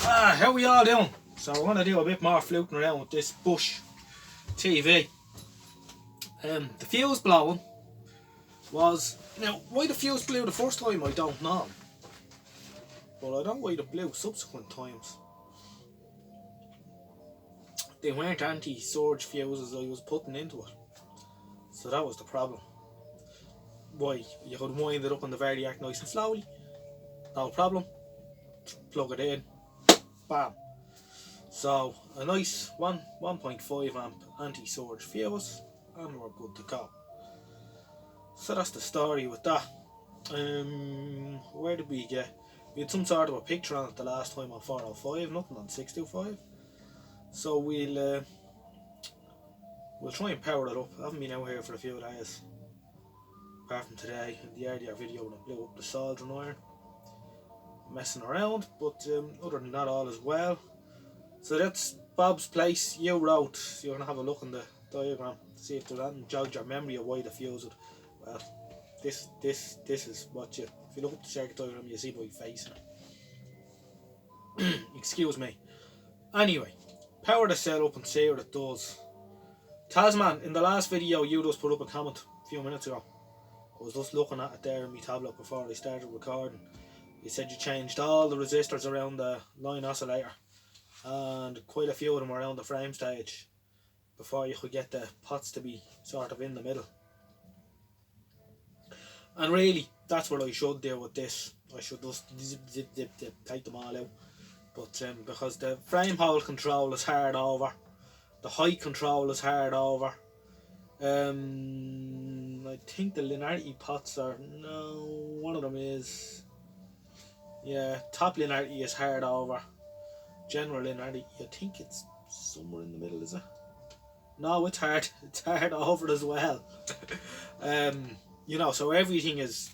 How we all doing? So we're going to do a bit more fluting around with this Bush TV. The fuse blowing was... Now, why the fuse blew the first time I don't know. But I don't know why it blew subsequent times. They weren't anti-surge fuses I was putting into it. So that was the problem. Why? You could wind it up on the Valiant nice and slowly. No problem. Plug it in. Bam. So a nice 1.5 amp anti-surge fuse and we're good to go. So that's the story with that. Where did we get? We had some sort of a picture on it the last time on 405, nothing on 625. So we'll try and power it up. I haven't been out here for a few days. Apart from today in the earlier video when I blew up the soldering iron. Messing around, but other than that all is well. So that's Bob's place. You wrote, so you're going to have a look in the diagram to see if there's anything jogged your memory of why the fuse would. Well, this is what you, if you look at the circuit diagram you see my face in it. Excuse me. Anyway, power the cell up and see what it does. Tasman, in the last video you just put up a comment a few minutes ago. I was just looking at it there in my tablet before I started recording. You said you changed all the resistors around the line oscillator and quite a few of them around the frame stage before you could get the pots to be sort of in the middle. And really, that's what I should do with this. I should just zip, take them all out. But because the frame hole control is hard over, the height control is hard over. I think the linearity pots are, no, one of them is, yeah, top linearity is hard over. General linearity, I think it's somewhere in the middle, is it? No, it's hard over as well. You know, so everything is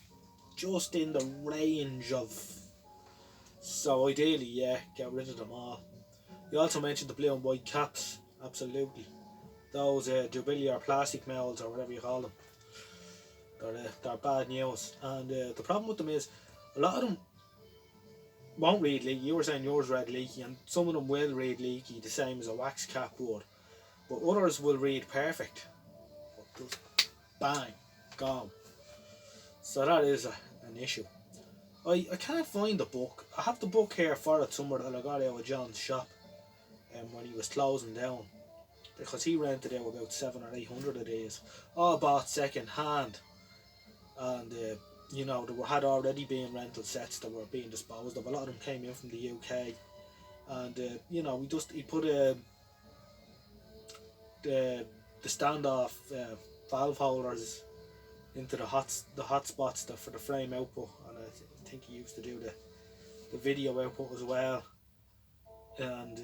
just in the range of, so ideally, yeah, get rid of them all. You also mentioned the blue and white caps, absolutely. Those dubilier plastic molds or whatever you call them, they're bad news. And the problem with them is, a lot of them won't read leaky. You were saying yours read leaky, and some of them will read leaky the same as a wax cap would, but others will read perfect. But just bang, gone. So that is an issue. I can't find the book. I have the book here for it somewhere that I got out of John's shop when he was closing down, because he rented out about 700 or 800 of these, all bought second hand. And you know, there had already been rental sets that were being disposed of. A lot of them came in from the UK, and you know, he put the standoff valve holders into the hot spots for the frame output, and I think he used to do the video output as well. And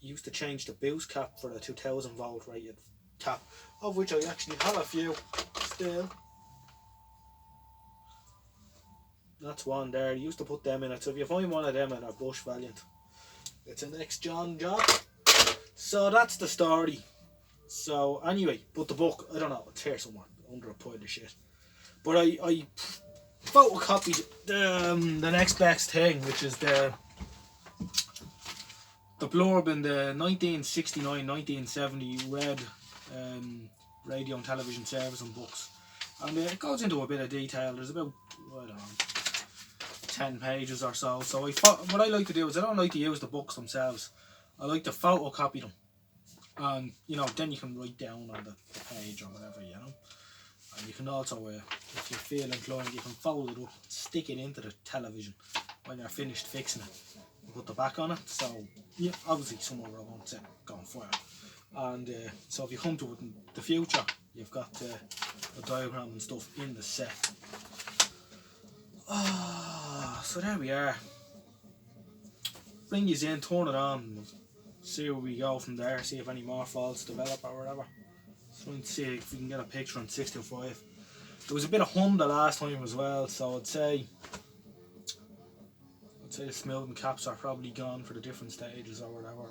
he used to change the boost cap for the 2000 volt rated cap, of which I actually have a few still. That's one there. He used to put them in it. So if you find one of them in a Bush Valiant, it's an ex-John job. So that's the story. So anyway, but the book, I don't know, it's here somewhere under a pile of shit. But I photocopied the next best thing, which is the blurb in the 1969-1970 red radio and television servicing books. And it goes into a bit of detail. There's about, I don't know, 10 pages or so. So what I like to do is, I don't like to use the books themselves. I like to photocopy them. And, you know, then you can write down on the page or whatever, you know. And you can also, if you feel inclined, you can fold it up, stick it into the television when you're finished fixing it. And put the back on it. So, yeah, obviously somewhere I won't set going for it. And so if you come to it in the future, you've got the diagram and stuff in the set. So there we are. Bring these in, turn it on, and see where we go from there, see if any more faults develop or whatever. Trying to see if we can get a picture on 625. There was a bit of hum the last time as well, so I'd say the smoothing caps are probably gone for the different stages or whatever.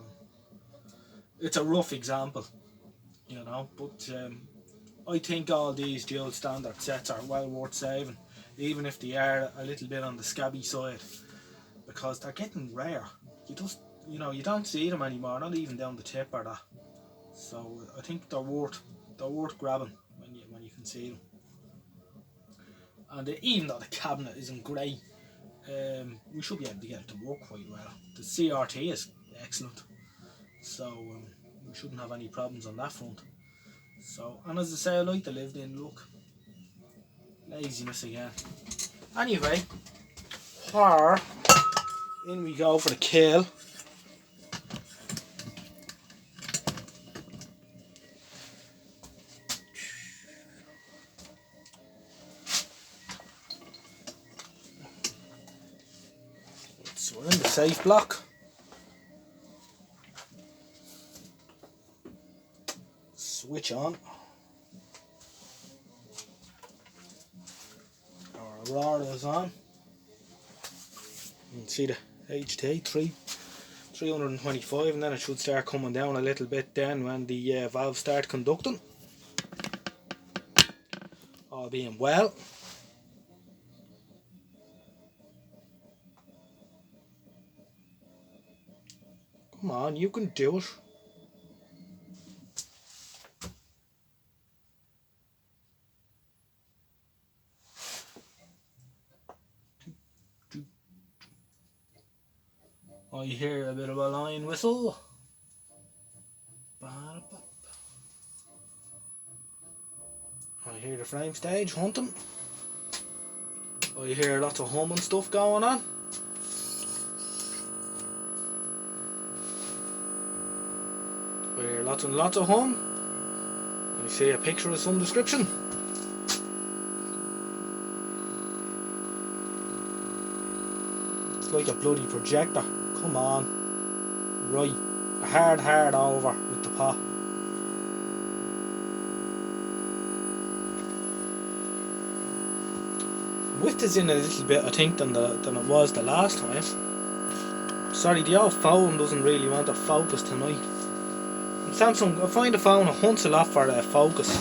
It's a rough example, you know, but I think all these dual standard sets are well worth saving, even if they are a little bit on the scabby side, because they're getting rare. you just, you know, you don't see them anymore, not even down the tip or that. So I think they're worth grabbing when you can see them. And even though the cabinet isn't great, we should be able to get it to work quite well. The CRT is excellent, so we shouldn't have any problems on that front. So, and as I say, I like the lived-in look. Laziness again. Anyway, in we go for the kill. So we're in the safe block. Switch on. Our Aurora is on. You can see the HT 325, and then it should start coming down a little bit then when the valves start conducting. All being well. Come on, you can do it. I hear a bit of a line whistle. I hear the frame stage hunting. I hear lots of humming stuff going on. I hear lots and lots of hum. I see a picture of some description. It's like a bloody projector. Come on. Right. A hard over with the pot. Width is in a little bit, I think, than it was the last time. Sorry, the old phone doesn't really want to focus tonight. And Samsung, I find the phone hunts a lot for focus.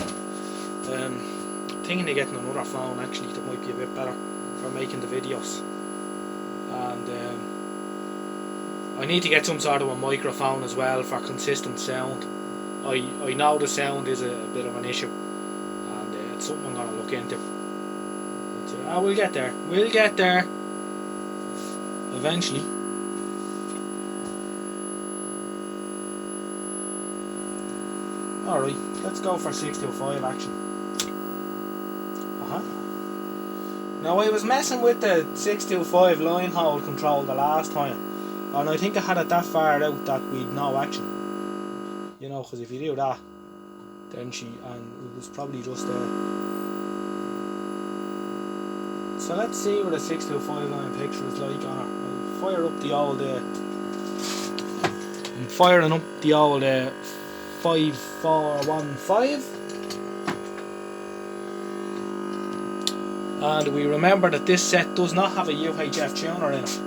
Thinking of getting another phone actually that might be a bit better for making the videos. And I need to get some sort of a microphone as well for consistent sound. I know the sound is a bit of an issue, and it's something I'm going to look into. But, we'll get there. We'll get there eventually. Alright, let's go for 625 action. Now I was messing with the 625 line hold control the last time, and I think I had it that far out that we'd no action. You know, because if you do that, then and it was probably just So let's see what a 625 line picture is like on her. I'll fire up the old I'm firing up the old 5415. And we remember that this set does not have a UHF tuner in it.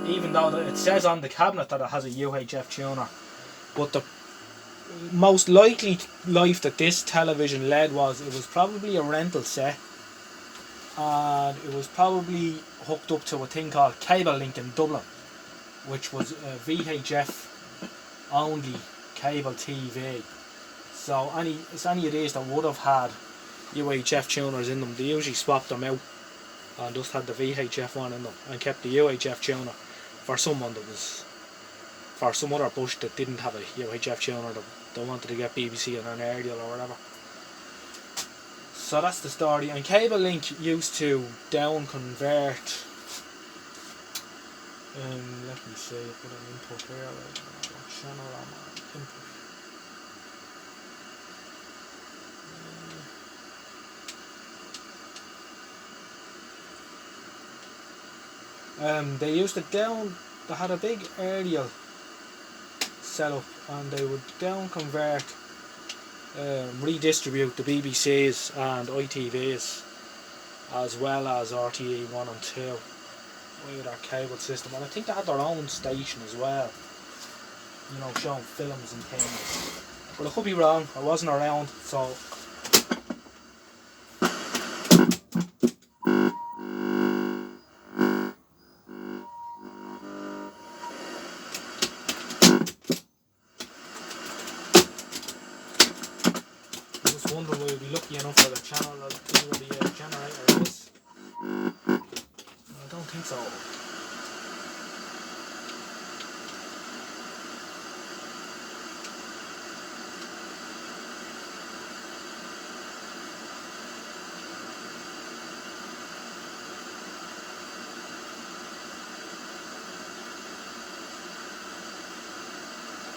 Even though it says on the cabinet that it has a UHF tuner, but the most likely life that this television led was, it was probably a rental set, and it was probably hooked up to a thing called Cable Link in Dublin, which was a VHF only cable TV. So any of these that would have had UHF tuners in them, they usually swapped them out and just had the VHF one in them and kept the UHF tuner for someone that was, for some other bush that didn't have a UHF tuner, that they wanted to get BBC on an aerial or whatever. So that's the story. And Cable Link used to down convert. Let me see, put an input here. What channel am I? Input. They used to they had a big aerial setup, and they would down convert, redistribute the BBCs and ITVs as well as RTE 1 and 2 with their cable system, and I think they had their own station as well, you know, showing films and things, but I could be wrong, I wasn't around. So channel or the generator is. I don't think so.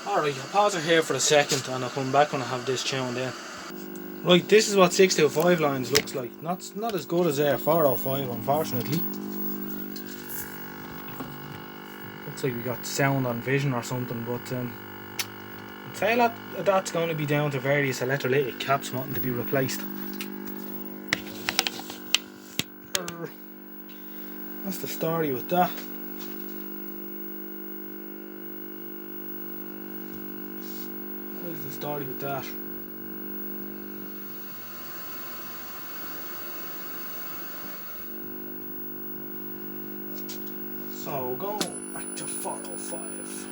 Alright, I'll pause it here for a second and I'll come back when I have this tuned in. Right, this is what 625 lines looks like. Not as good as 405, unfortunately. Looks like we got sound on vision or something, but I'd say that's going to be down to various electrolytic caps wanting to be replaced. That's the story with that. What is the story with that? So go back to 405.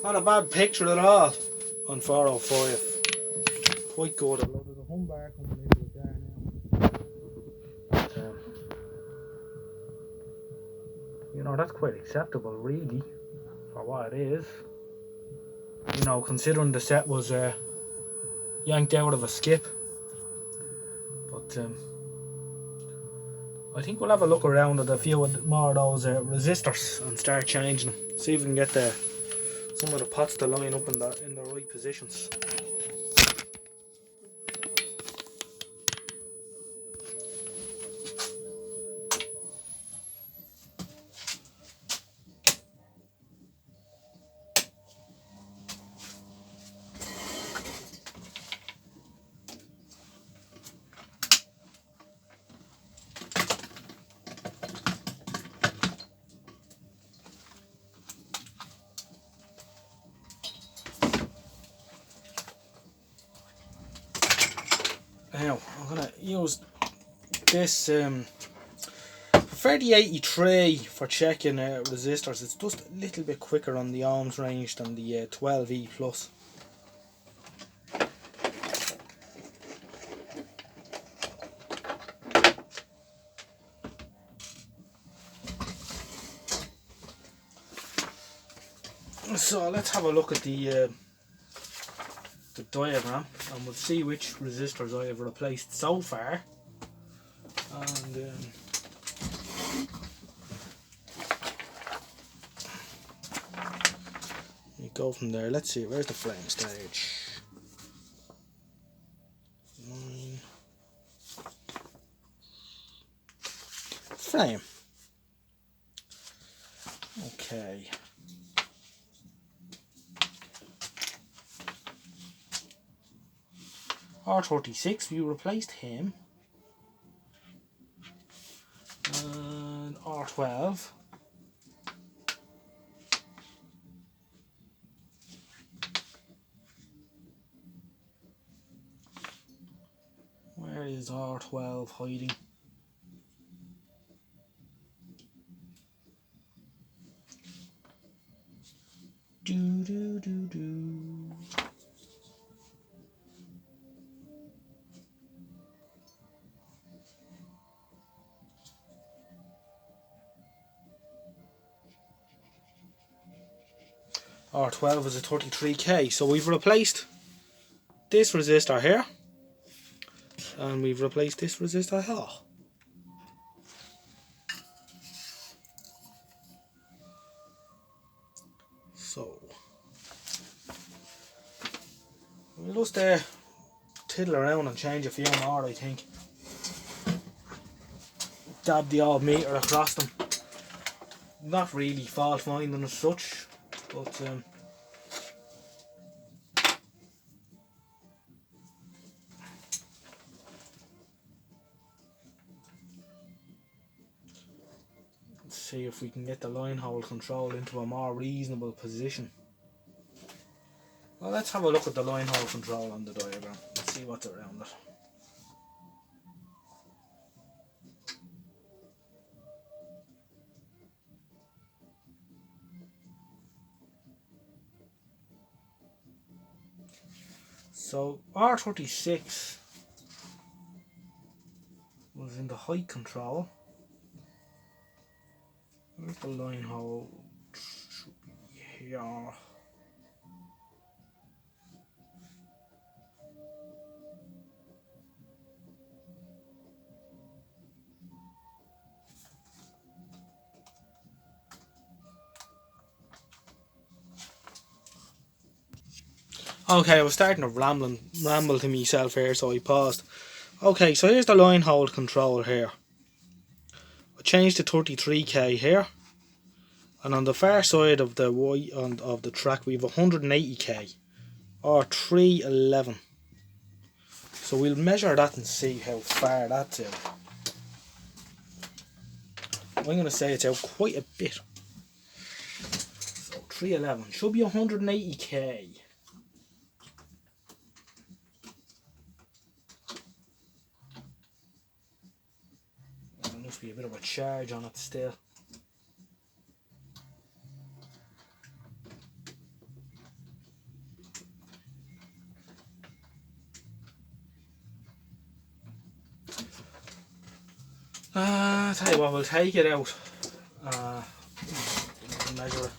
Not a bad picture at all on 405. Quite good. A lot of the hum bar coming into it there now. You know, that's quite acceptable really for what it is. You know, considering the set was yanked out of a skip. But I think we'll have a look around at a few more of those resistors and start changing them. See if we can get some of the pots to line up in the right positions. Now I'm going to use this 3083 for checking resistors. It's just a little bit quicker on the ohms range than the 12E plus. So let's have a look at the diagram and we'll see which resistors I have replaced so far, and we go from there. Let's see, where's the flame stage? 9. Flame. Okay. R36, we replaced him. And R12. Where is R12 hiding? Do do do do. R12 is a 33k, so we've replaced this resistor here, and we've replaced this resistor here. So we'll just tiddle around and change a few more, I think. Dab the old meter across them. Not really fault finding as such, but see if we can get the line hold control into a more reasonable position. Well, let's have a look at the line hold control on the diagram. Let's see what's around it. So R36 was in the height control. Where's the line hold? Should be here. Okay, I was starting to ramble to myself here, so I paused. Okay, so here's the line hold control here. I changed to 33k here, and on the far side of the of the track we have 180k or 311. So we'll measure that and see how far that's out. I'm going to say it's out quite a bit. So 311 should be 180k. There must be a bit of a charge on it still. I'll tell you what, we'll take it out. Measure it.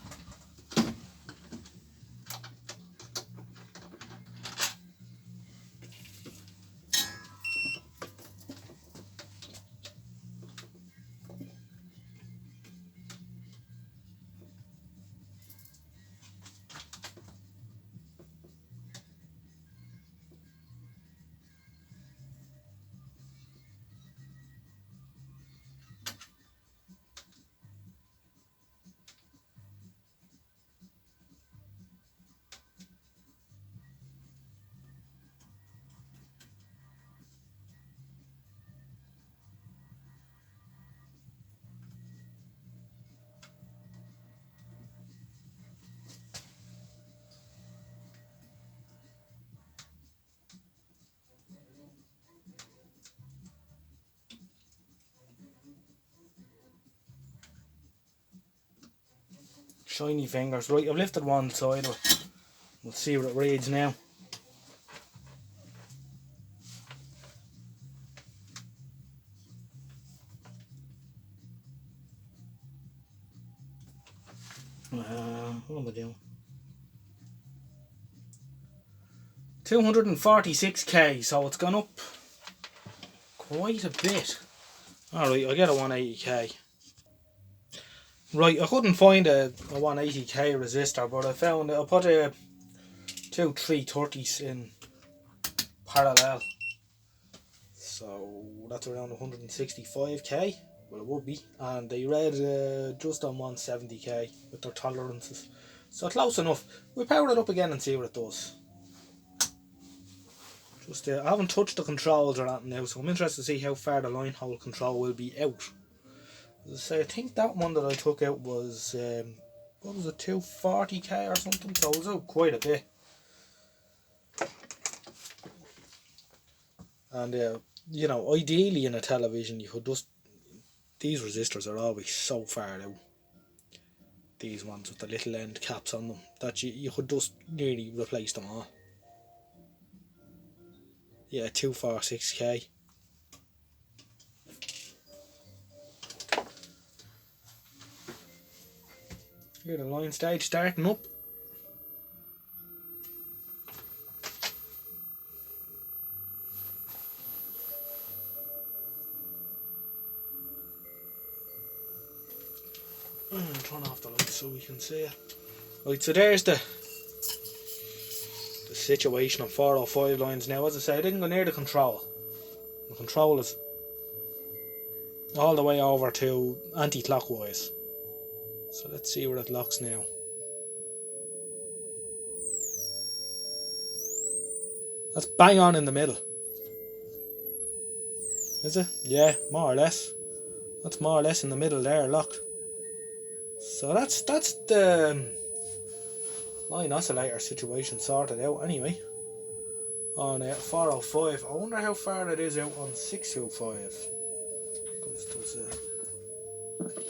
Shiny fingers. Right, I've lifted one side of it. We'll see what it reads now. What am I doing? 246k, so it's gone up quite a bit. Alright, I'll get a 180k. Right, I couldn't find a 180k resistor, but I found I put two 330s in parallel. So that's around 165k. Well, it would be. And they read just on 170k with their tolerances. So close enough. We'll power it up again and see what it does. Just I haven't touched the controls or anything now, so I'm interested to see how far the line hold control will be out. As I say, I think that one that I took out was what was it, 240k or something, so it was out quite a bit. And you know, ideally in a television you could just, these resistors are always so far out, these ones with the little end caps on them, that you could just nearly replace them all. Yeah, 246k. Here the line stage starting up. Turn off the light so we can see it. Right, so there's the situation on 405 lines now. As I say, I didn't go near the control. The control is all the way over to anti-clockwise. So let's see where it locks now. That's bang on in the middle. Is it? Yeah, more or less. That's more or less in the middle there, locked. So that's the line oscillator situation sorted out anyway. On 405. I wonder how far it is out on 625. Because there's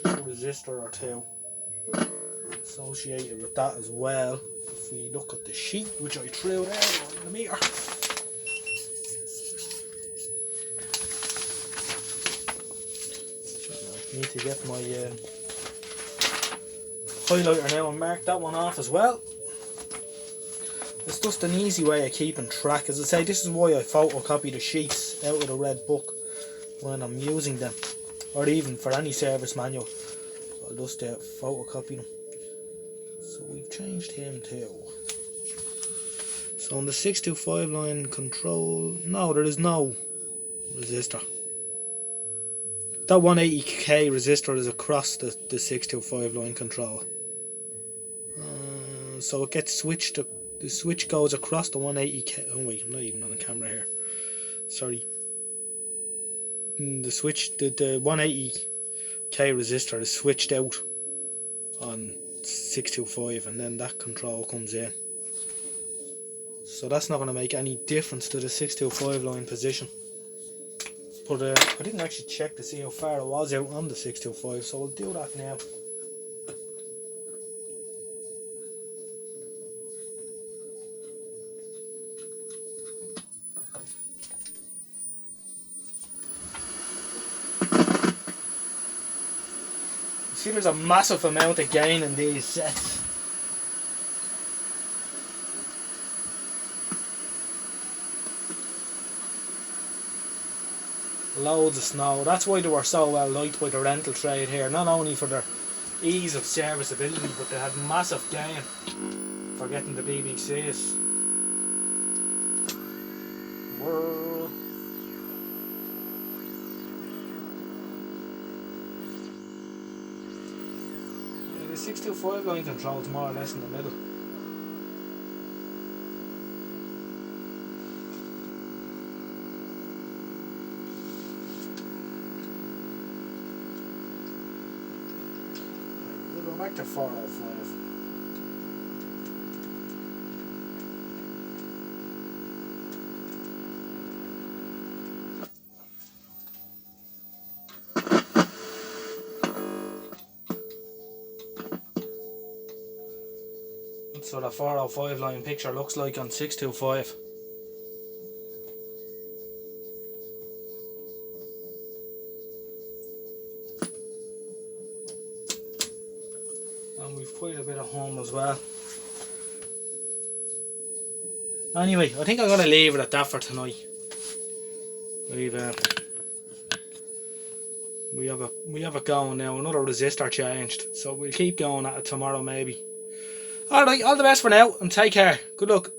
a resistor or two associated with that as well. If we look at the sheet, which I threw there on the meter. I need to get my highlighter now and mark that one off as well. It's just an easy way of keeping track. As I say, this is why I photocopy the sheets out of the red book when I'm using them, or even for any service manual. I'll just photocopy them. So we've changed him too. So on the 625 line control, no, there is no resistor. That 180k resistor is across the 625 line control. So it gets switched. The switch goes across the 180k. Oh wait, I'm not even on the camera here. Sorry. The switch, the 180k resistor is switched out on 625, and then that control comes in. So that's not going to make any difference to the 625 line position. But I didn't actually check to see how far it was out on the 625, so I'll do that now. See, there's a massive amount of gain in these sets. Loads of snow. That's why they were so well liked by the rental trade here. Not only for their ease of serviceability, but they had massive gain for getting the BBCs. Whirl. Yeah, the 625 line controls more or less in the middle. Back to 405. That's what a 405 line picture looks like on 625. And we've quite a bit of home as well. Anyway, I think I'm going to leave it at that for tonight. We have it going now. Another resistor changed, so we'll keep going at it tomorrow maybe. Alright, all the best for now and take care. Good luck.